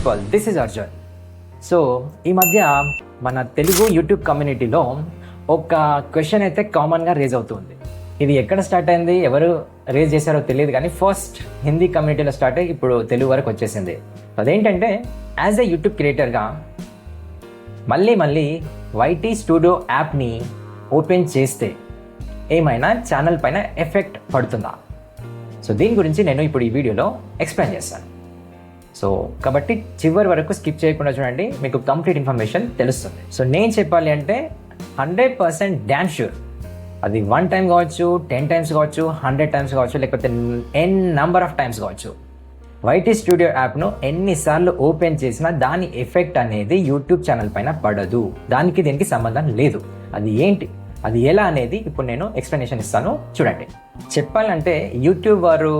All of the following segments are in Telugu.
People, this is Arjun. So ఈ మధ్య మన తెలుగు యూట్యూబ్ కమ్యూనిటీలో ఒక క్వశ్చన్ అయితే కామన్గా రేజ్ అవుతుంది. ఇది ఎక్కడ స్టార్ట్ అయింది, ఎవరు రేజ్ చేశారో తెలియదు, కానీ ఫస్ట్ హిందీ కమ్యూనిటీలో స్టార్ట్ అయ్యి ఇప్పుడు తెలుగు వరకు వచ్చేసింది. అదేంటంటే, యాజ్ ఎ యూట్యూబ్ క్రియేటర్గా మళ్ళీ వైటీ స్టూడియో యాప్ని ఓపెన్ చేస్తే ఏమైనా ఛానల్ పైన ఎఫెక్ట్ పడుతుందా? సో దీని గురించి నేను ఇప్పుడు ఈ వీడియోలో ఎక్స్ప్లెయిన్ చేస్తాను. సో కాబట్టి చివరి వరకు స్కిప్ చేయకుండా చూడండి, మీకు కంప్లీట్ ఇన్ఫర్మేషన్ తెలుస్తుంది. సో నేను చెప్పాలి అంటే 100% డ్యామ్ ష్యూర్, అది 1 టైం కావచ్చు, 10 టైమ్స్ కావచ్చు, 100 టైమ్స్ కావచ్చు, లేకపోతే n నెంబర్ ఆఫ్ టైమ్స్ కావచ్చు, వైటీ స్టూడియో యాప్ను ఎన్నిసార్లు ఓపెన్ చేసినా దాని ఎఫెక్ట్ అనేది యూట్యూబ్ ఛానల్ పైన పడదు. దానికి దీనికి సంబంధం లేదు. అది ఏంటి, అది ఎలా అనేది ఇప్పుడు నేను ఎక్స్ప్లెనేషన్ ఇస్తాను, చూడండి. చెప్పాలంటే యూట్యూబ్ వారు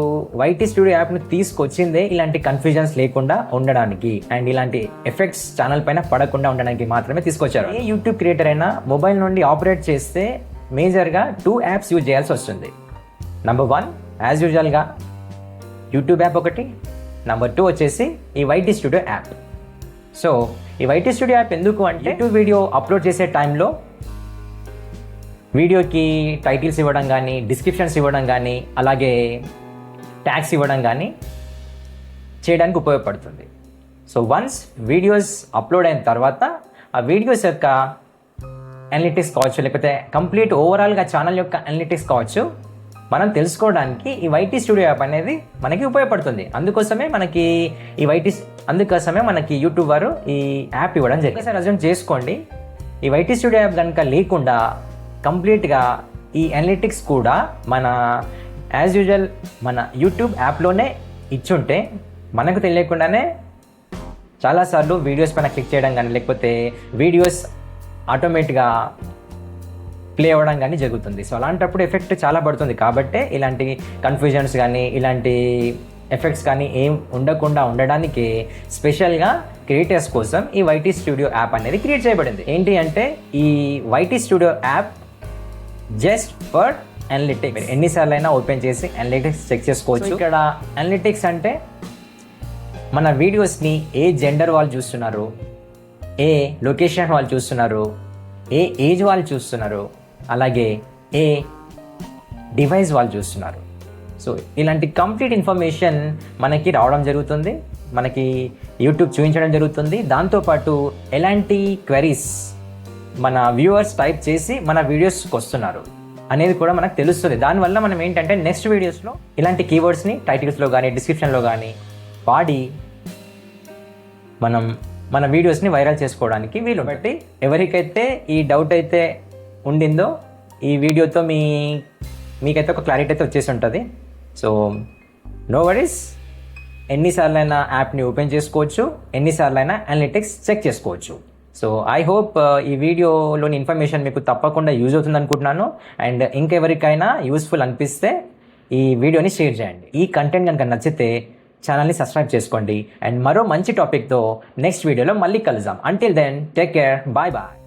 వైటీ స్టూడియో యాప్ను తీసుకొచ్చిందే ఇలాంటి కన్ఫ్యూజన్స్ లేకుండా ఉండడానికి అండ్ ఇలాంటి ఎఫెక్ట్స్ ఛానల్ పైన పడకుండా ఉండడానికి మాత్రమే తీసుకొచ్చారు. ఏ యూట్యూబ్ క్రియేటర్ అయినా మొబైల్ నుండి ఆపరేట్ చేస్తే మేజర్గా 2 యాప్స్ యూజ్ చేయాల్సి వస్తుంది. నెంబర్ 1 యాజ్ యూజువల్గా యూట్యూబ్ యాప్ ఒకటి, నెంబర్ 2 వచ్చేసి ఈ వైటీ స్టూడియో యాప్. సో ఈ వైటీ స్టూడియో యాప్ ఎందుకు అంటే, యూట్యూబ్ వీడియో అప్లోడ్ చేసే టైంలో వీడియోకి టైటిల్స్ ఇవ్వడం కానీ, డిస్క్రిప్షన్స్ ఇవ్వడం కానీ, అలాగే ట్యాగ్స్ ఇవ్వడం కానీ చేయడానికి ఉపయోగపడుతుంది. సో వన్స్ వీడియోస్ అప్లోడ్ అయిన తర్వాత ఆ వీడియోస్ యొక్క అనలిటిక్స్ కావచ్చు, లేకపోతే కంప్లీట్ ఓవరాల్గా ఛానల్ యొక్క అనలిటిక్స్ కావచ్చు, మనం తెలుసుకోవడానికి ఈ వైటీ స్టూడియో యాప్ అనేది మనకి ఉపయోగపడుతుంది. అందుకోసమే మనకి యూట్యూబ్ వారు ఈ యాప్ ఇవ్వడం జరిగింది. ఒకసారి అర్థం చేసుకోండి, ఈ వైటీ స్టూడియో యాప్ కనుక లేకుండా కంప్లీట్గా ఈ అనలిటిక్స్ కూడా మన యాజ్ యూజువల్ మన యూట్యూబ్ యాప్లోనే ఇచ్చుంటే మనకు తెలియకుండానే చాలాసార్లు వీడియోస్ పైన క్లిక్ చేయడం కానీ, లేకపోతే వీడియోస్ ఆటోమేటిక్గా ప్లే అవ్వడం కానీ జరుగుతుంది. సో అలాంటప్పుడు ఎఫెక్ట్ చాలా పడుతుంది. కాబట్టే ఇలాంటి కన్ఫ్యూజన్స్ కానీ, ఇలాంటి ఎఫెక్ట్స్ కానీ ఏం ఉండకుండా ఉండడానికి స్పెషల్గా క్రియేటర్స్ కోసం ఈ వైటీ స్టూడియో యాప్ అనేది క్రియేట్ చేయబడింది. ఏంటి అంటే, ఈ YT studio app just for analytics. ఎన్నిసార్లు అయినా ఓపెన్ చేసి అనలిటిక్స్ చెక్ చేసుకోవచ్చు. ఇక్కడ అనలిటిక్స్ అంటే మన వీడియోస్ని ఏ జెండర్ వాళ్ళు చూస్తున్నారు, ఏ లొకేషన్ వాళ్ళు చూస్తున్నారు, ఏ ఏజ్ వాళ్ళు చూస్తున్నారు, అలాగే ఏ డివైస్ వాళ్ళు చూస్తున్నారు. సో ఇలాంటి కంప్లీట్ ఇన్ఫర్మేషన్ మనకి రావడం జరుగుతుంది, మనకి యూట్యూబ్ చూపించడం జరుగుతుంది. దాంతోపాటు ఎలాంటి క్వెరీస్ మన వ్యూవర్స్ టైప్ చేసి మన వీడియోస్కి వస్తున్నారు అనేది కూడా మనకు తెలుస్తుంది. దానివల్ల మనం ఏంటంటే నెక్స్ట్ వీడియోస్లో ఇలాంటి కీవర్డ్స్ని టైటిల్స్లో కానీ, డిస్క్రిప్షన్లో కానీ వాడి మనం మన వీడియోస్ని వైరల్ చేసుకోవడానికి వీలు. బట్టి ఎవరికైతే ఈ డౌట్ అయితే ఉండిందో ఈ వీడియోతో మీకైతే ఒక క్లారిటీ అయితే వచ్చేసి ఉంటుంది. సో నో వరీస్, ఎన్నిసార్లైనా యాప్ని ఓపెన్ చేసుకోవచ్చు, ఎన్నిసార్లైనా అనలిటిక్స్ చెక్ చేసుకోవచ్చు. సో ఐ హోప్ ఈ వీడియోలోని ఇన్ఫర్మేషన్ మీకు తప్పకుండా యూజ్ అవుతుంది అనుకుంటున్నాను. అండ్ ఇంకెవరికైనా యూస్ఫుల్ అనిపిస్తే ఈ వీడియోని షేర్ చేయండి. ఈ కంటెంట్ కనుక నచ్చితే ఛానల్ని సబ్స్క్రైబ్ చేసుకోండి. అండ్ మరో మంచి టాపిక్తో నెక్స్ట్ వీడియోలో మళ్ళీ కలుద్దాం. Until then, take care, bye bye.